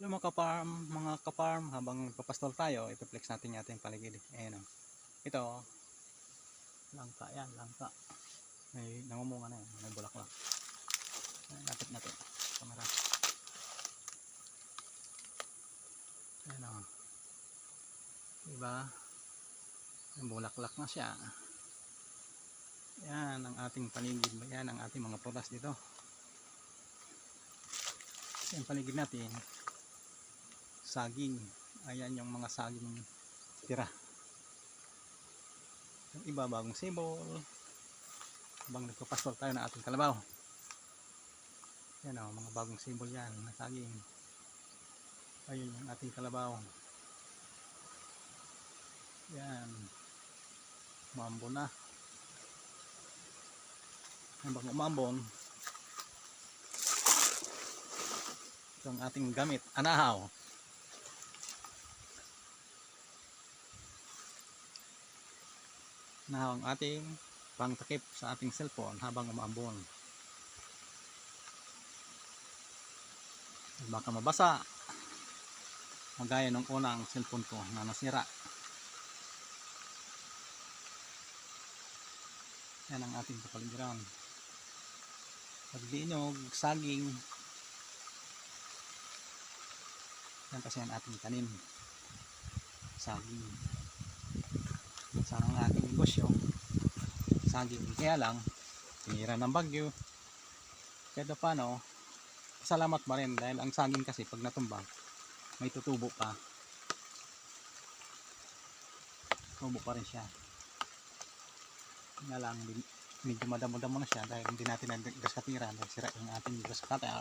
Hello mga kaparm, habang nagpapastol tayo, ito flex natin yung ating paligid. Ayan o. Ito, langka yan, langka. May nangumunga na yan, may bulaklak. Lapit natin, kamera. Ayan o. Diba? May bulaklak na siya. Yan ang ating paligid, yan ang ating mga prutas dito. Yan paligid natin. Saging, ayan yung mga saging tira. Yung iba bagong sibol, habang nagpapastol tayo ng ating kalabaw. Yan o, mga bagong sibol yan na saging. Ayun yung ating kalabaw. Yan, umambon na. Habang umambon, ito ang ating gamit, anahaw. Na ang ating pangtakip sa ating cellphone habang umaambon. Baka mabasa, magaya ng unang cellphone ko na nasira. Yan ang ating kapaligiran. Pagdiinog, saging. Yan kasi ang ating tanim, saging. Sana ang ating negosyo saging, kaya lang tinira ng bagyo. Kaya paano, salamat pa rin dahil ang saging kasi pag natumba may tutubo pa, tubo pa rin siya. Nga lang medyo madamo-damo na siya dahil hindi natin naggas katira dahil sira yung ating gas katira.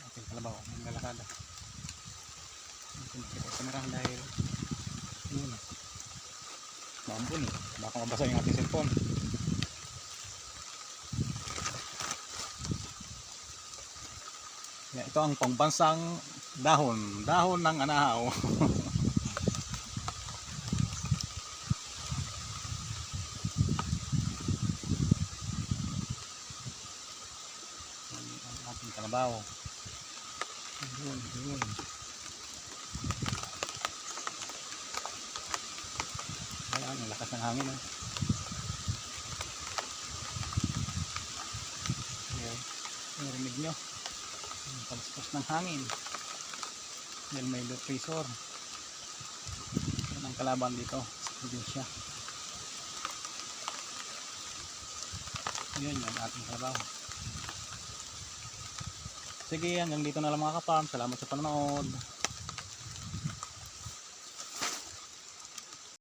Ating kalabaw may galakada kamera dahil yun, maambun eh, baka mabasa yung ating cellphone. Yan, ito ang pangbansang dahon ng anahaw. Ang ating kalabaw. Yun. Ayan, ang lakas ng hangin. Ayan, narinig nyo ang pagspos ng hangin. Yan, may low pressure. Yan ang kalaban dito sa probinsya. Yan yung ating kalabaw. Sige, hanggang dito na lang mga kaparm. Salamat sa panonood.